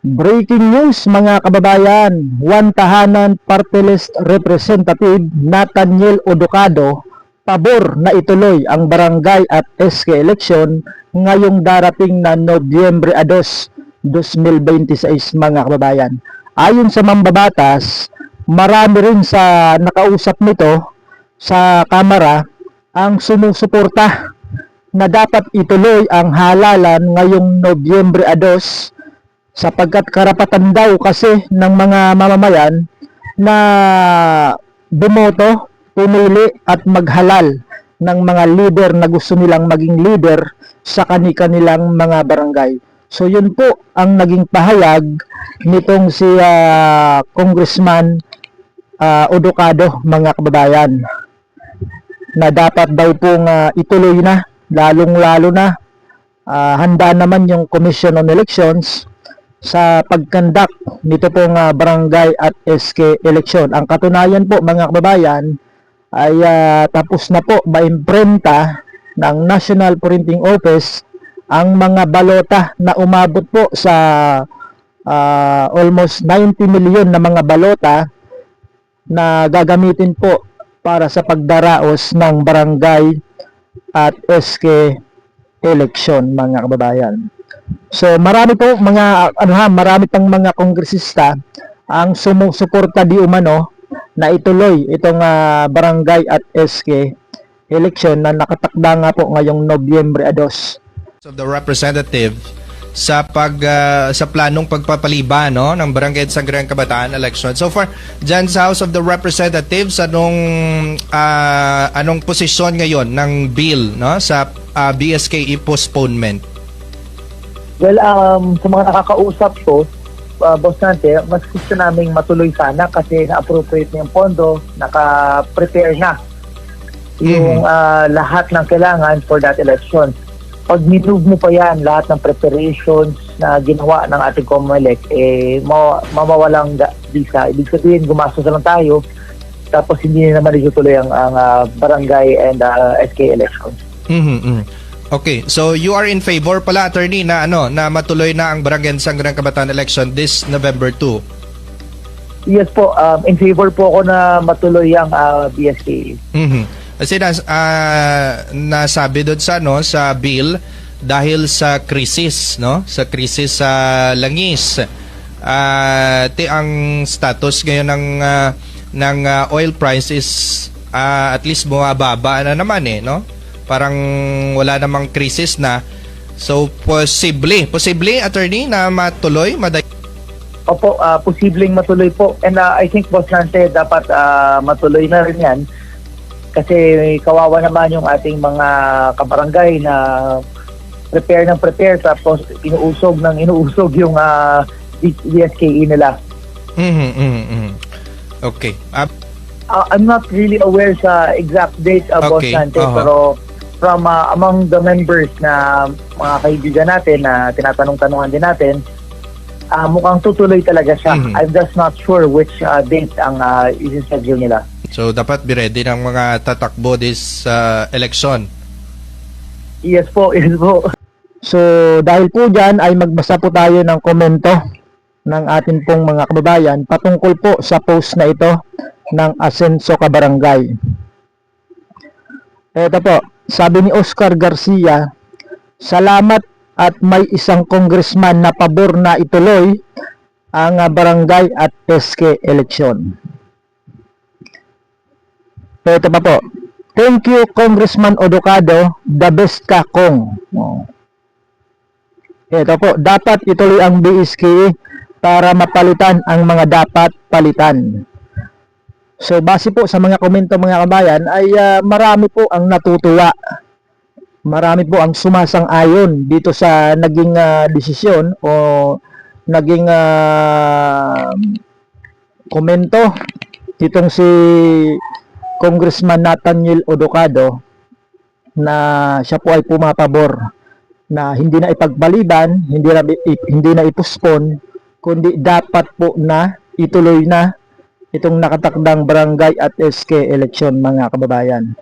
Breaking news mga kababayan, one tahanan party list representative Nathaniel Odocado pabor na ituloy ang barangay at SK election ngayong darating na Nobyembre 2, 2026 mga kababayan. Ayon sa mambabatas, marami rin sa nakausap nito sa kamera ang sumusuporta na dapat ituloy ang halalan ngayong Nobyembre 2 sapagkat karapatan daw kasi ng mga mamamayan na bumoto, pumili at maghalal ng mga leader na gusto nilang maging leader sa kani-kanilang mga barangay. So yun po ang naging pahayag nitong si Congressman Odocado mga kababayan, na dapat daw pong ituloy na, lalong-lalo na handa naman yung Commission on Elections sa pagkandak nito pong barangay at SK election. Ang katunayan po mga kababayan ay tapos na po maimprenta ng National Printing Office ang mga balota na umabot po sa almost 90 million na mga balota na gagamitin po para sa pagdaraos ng barangay at SK election mga kababayan. So marami po marami pang mga kongresista ang sumusuporta di umano na ituloy itong barangay at SK election na nakatakda nga po ngayong Nobyembre 2. Of the representative sa sa planong pagpapaliban ng Barangay Sangguniang Kabataan election. So far, dyan sa House of the Representatives, anong posisyon ngayon ng bill sa BSKE postponement? Well, sa mga nakakausap ko, Boss Nante, mas gusto naming matuloy sana kasi na-appropriate na yung pondo, naka-prepare na yung lahat ng kailangan for that election. Pag minove mo pa yan, lahat ng preparations na ginawa ng ating COMELEC, mawawalang visa. Ibig sabihin, gumastos na lang tayo, tapos hindi na naman itutuloy ang barangay and SK elections. Okay, so you are in favor pala, attorney, na na matuloy na ang Barangay Sangguniang Kabataan election this November 2. Yes po, in favor po ako na matuloy ang BSK. Kasi nasabi doon sa bill dahil sa krisis, sa krisis sa langis. Ang status ngayon ng oil price is at least bumababa na naman Parang wala namang krisis na. So posible attorney na matuloy Opo, posibleng matuloy po. And I think Boss Nante, dapat matuloy na rin yan. Kasi kawawa naman yung ating mga kabarangay na prepare tapos inuusog yung DSKE nila. Okay. I'm not really aware sa exact date, Boss Nante, pero from among the members na mga kaibigan natin na tinatanong-tanungan din natin, mukhang tutuloy talaga siya. I'm just not sure which date ang isi-schedule nila. So dapat be ready ng mga tatakbo this election. Yes po. So dahil po dyan ay magbasa po tayo ng komento ng ating pong mga kababayan patungkol po sa post na ito ng Asenso Kabarangay. Ito po, sabi ni Oscar Garcia, salamat at may isang congressman na pabor na ituloy ang barangay at SK election. Ito pa po, thank you Congressman Odocado, the best ka Kong. Ito po, dapat ituloy ang BSK para mapalitan ang mga dapat palitan. So base po sa mga komento mga kabayan ay marami po ang natutuwa. Marami po ang sumasang-ayon dito sa naging desisyon o naging komento itong si Congressman Nathaniel Odocado na siya po ay pumapabor na hindi na ipagpaliban, hindi na ipuspon, kundi dapat po na ituloy na itong nakatakdang barangay at SK election mga kababayan.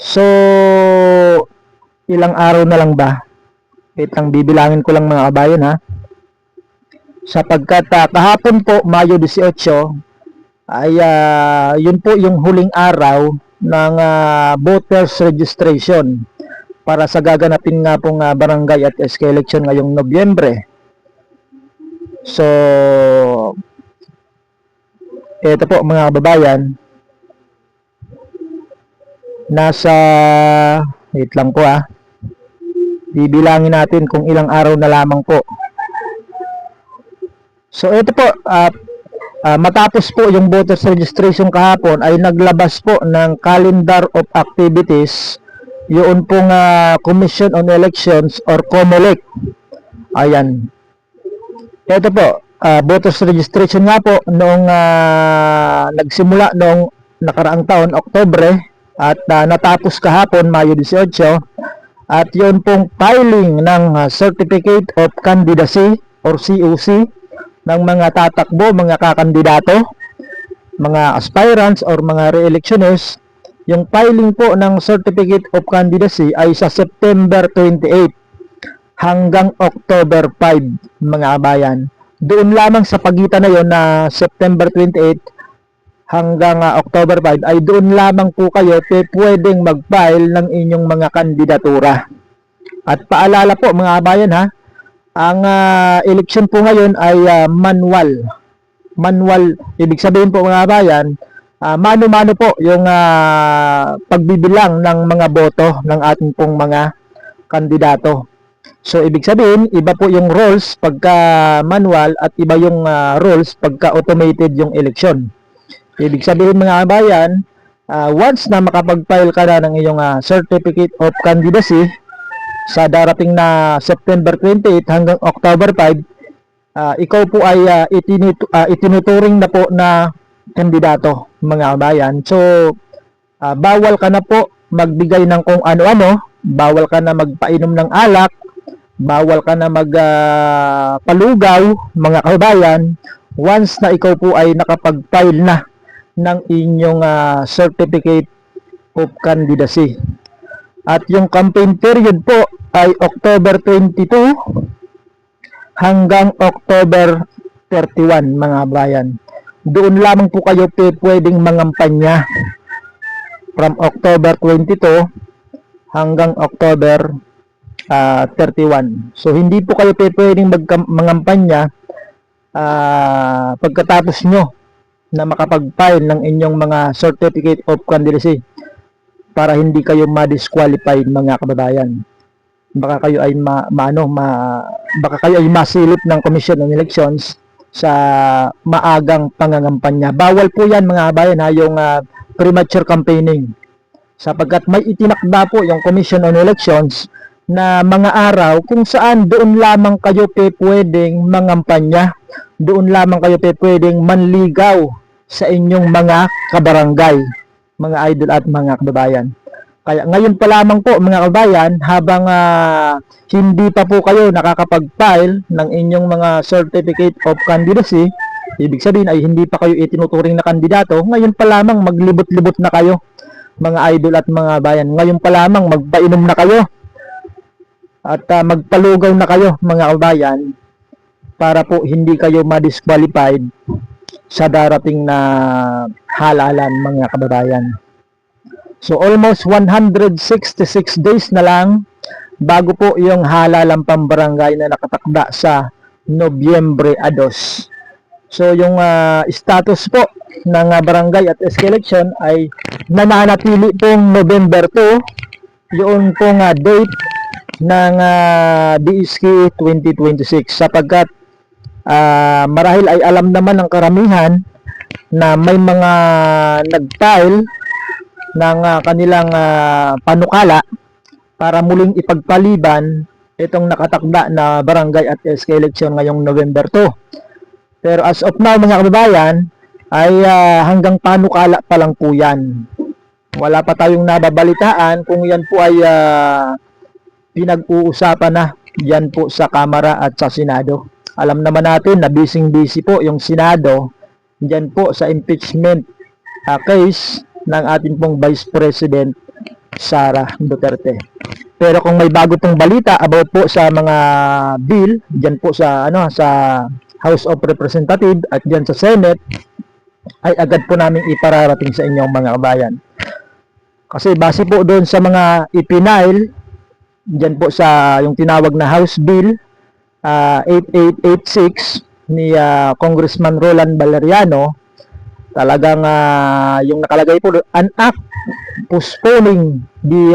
So ilang araw na lang ba Wait lang, bibilangin ko lang mga kabayan ha. Sapagkat kahapon po, Mayo 18, ay yun po yung huling araw ng voters registration para sa gaganapin nga pong barangay at SK election ngayong Nobyembre. So, ito po mga kababayan, nasa, wait lang po bibilangin natin kung ilang araw na lamang po. So ito po, matapos po yung voters registration kahapon ay naglabas po ng calendar of activities yun pong Commission on Elections or COMELEC. Ayan. Ito po, voters registration nga po noong nagsimula noong nakaraang taon, Oktubre, at natapos kahapon, Mayo 18, at yun pong filing ng Certificate of Candidacy or COC ng mga tatakbo, mga kakandidato, mga aspirants or mga re-electionists. Yung filing po ng Certificate of Candidacy ay sa September 28 hanggang October 5, mga kabayan. Doon lamang sa pagitan na yon na September 28 hanggang October 5 ay doon lamang po kayo pwedeng mag-file ng inyong mga kandidatura. At paalala po mga kabayan ang election po ngayon ay manual. Manual, ibig sabihin po mga kabayan, mano-mano po yung pagbibilang ng mga boto ng ating pong mga kandidato. So ibig sabihin, iba po yung rules pagka manual at iba yung rules pagka automated yung election. Ibig sabihin mga kabayan, once na makapag-file ka na ng iyong Certificate of Candidacy sa darating na September 28 hanggang October 5, ikaw po ay itinuturing na po na kandidato, mga kabayan. So, bawal ka na po magbigay ng kung ano-ano, bawal ka na magpainom ng alak, bawal ka na magpalugaw, mga kabayan, once na ikaw po ay nakapag-file na ng inyong Certificate of Candidacy. At yung campaign period po ay October 22 hanggang October 31, mga bayan. Doon lamang po kayo pwedeng mangampanya from October 22 hanggang October 31. So hindi po kayo pwedeng mangampanya pagkatapos nyo na makapag-file ng inyong mga Certificate of Candidacy para hindi kayo ma-disqualified, mga kababayan. Baka kayo ay baka kayo ay masilip ng Commission on Elections sa maagang pangangampanya. Bawal po yan, mga kababayan, yung premature campaigning, sapagkat may itinakda po yung Commission on Elections na mga araw kung saan doon lamang kayo pwedeng mangampanya, doon lamang kayo pwedeng manligaw sa inyong mga kabarangay, mga idol at mga kababayan. Kaya ngayon pa lamang po, mga kababayan, habang hindi pa po kayo nakakapag-file ng inyong mga Certificate of Candidacy, ibig sabihin ay hindi pa kayo itinuturing na kandidato, ngayon pa lamang maglibot-libot na kayo, mga idol at mga bayan. Ngayon pa lamang magpainom na kayo at magpalugaw na kayo, mga kabayan, para po hindi kayo ma-disqualified sa darating na halalan, mga kababayan. So almost 166 days na lang bago po yung halalang pambarangay na nakatakda sa Nobyembre 2. So yung status po ng barangay at SK election ay nananatili pong November 2, yung pong date ng DSK 2026, sapagkat marahil ay alam naman ng karamihan na may mga nag-file ng kanilang panukala para muling ipagpaliban itong nakatakda na barangay at SK election ngayong November 2. Pero as of now, mga kababayan, ay hanggang panukala pa lang po yan. Wala pa tayong nababalitaan kung yan po ay pinag-uusapan na yan po sa Kamara at sa Senado. Alam naman natin na busy po yung Senado dyan po sa impeachment case ng ating pong Vice President Sara Duterte. Pero kung may bago pong balita about po sa mga bill diyan po sa sa House of Representatives at diyan sa Senate, ay agad po namin ipararating sa inyong mga kabayan. Kasi base po doon sa mga ipinail diyan po sa yung tinawag na House Bill 8886 ni Congressman Roland Valeriano, talagang yung nakalagay po doon, an act postponing the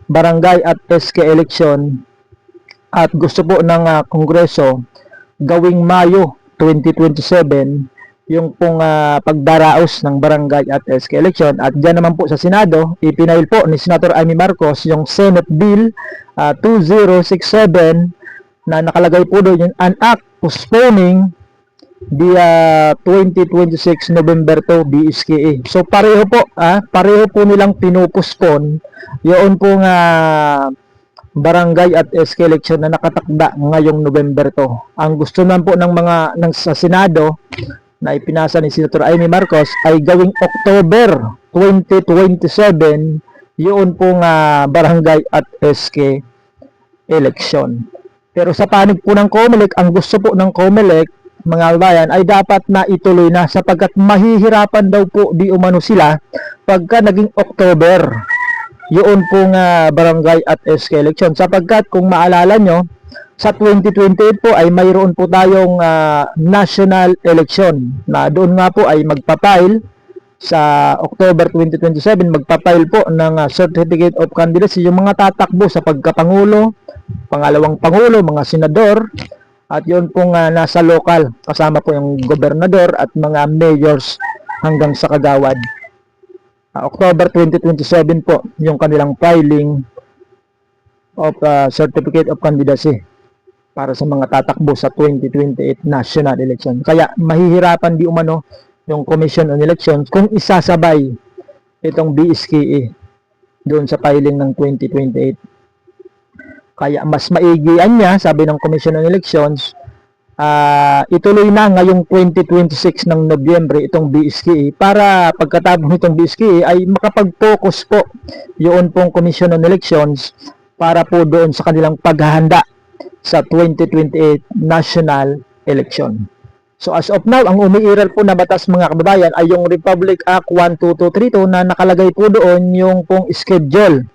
barangay at SK election, at gusto po ng Kongreso gawing Mayo 2027 yung pong pagdaraos ng barangay at SK election. At dyan naman po sa Senado, ipinail po ni Senator Amy Marcos yung Senate Bill 2067 na nakalagay po doon yung an act postponing the 2026 November 2 BSKE. So pareho po nilang pinupospon yun pong barangay at SK election na nakatakda ngayong November 2. Ang gusto naman po ng sa Senado na ipinasa ni Senator Amy Marcos ay gawing October 2027 yun pong barangay at SK election. Pero sa panig po ng COMELEC, ang gusto po ng COMELEC, mga bayan, ay dapat na ituloy na sapagkat mahihirapan daw po di umano sila pagka naging October yun pong barangay at SK election. Sapagkat kung maalala nyo, sa 2028 po ay mayroon po tayong national election na doon nga po ay magpapile sa October 2027, magpapile po ng Certificate of Candidacy yung mga tatakbo sa pagkapangulo, pangalawang pangulo, mga senador, at yun pong nasa local, kasama po yung gobernador at mga mayors hanggang sa kagawad. October 2027 po yung kanilang filing of Certificate of Candidacy para sa mga tatakbo sa 2028 national election. Kaya mahihirapan di umano yung Commission on Elections kung isasabay itong BSKE doon sa filing ng 2028. Kaya mas maigian niya, sabi ng Commission on Elections, ituloy na ngayong 2026 ng Nobyembre itong BSKE para pagkatapos nitong BSKE ay makapag-focus po yun pong Commission on Elections para po doon sa kanilang paghahanda sa 2028 national election. So as of now, ang umiiral po na batas mga kababayan ay yung Republic Act 12232 na nakalagay po doon yung pong schedule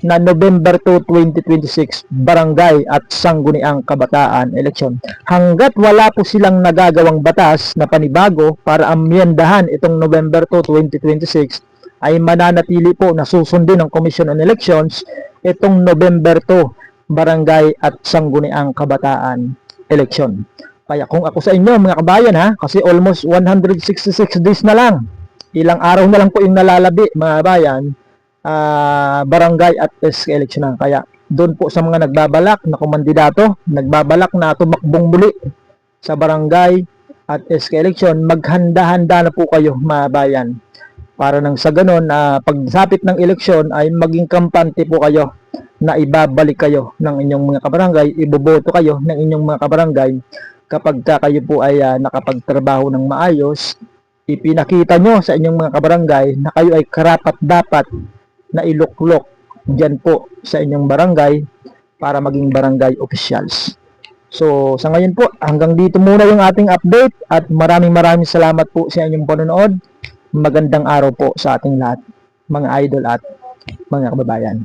na November 2, 2026 barangay at sangguniang kabataan election. Hanggat wala po silang nagagawang batas na panibago para amyendahan itong November 2, 2026 ay mananatili po na susundin ng Commission on Elections itong November 2 barangay at sangguniang kabataan election. Kaya kung ako sa inyo mga kabayan kasi almost 166 days na lang, ilang araw na lang po yung nalalabi mga kabayan, barangay at SK election na. Kaya doon po sa mga nagbabalak na kumandidato, nagbabalak na tumakbong muli sa barangay at SK election, maghanda-handa na po kayo mga kabayan. Para nang sa ganun, pagsapit ng eleksyon ay maging kampante po kayo na ibabalik kayo ng inyong mga kabarangay, iboboto kayo ng inyong mga kabarangay kapag kayo po ay nakapagtrabaho ng maayos, ipinakita nyo sa inyong mga kabarangay na kayo ay karapat-dapat na iluklok dyan po sa inyong barangay para maging barangay officials. So, sa ngayon po, hanggang dito muna yung ating update at maraming salamat po sa inyong panonood. Magandang araw po sa ating lahat, mga idol at mga kababayan.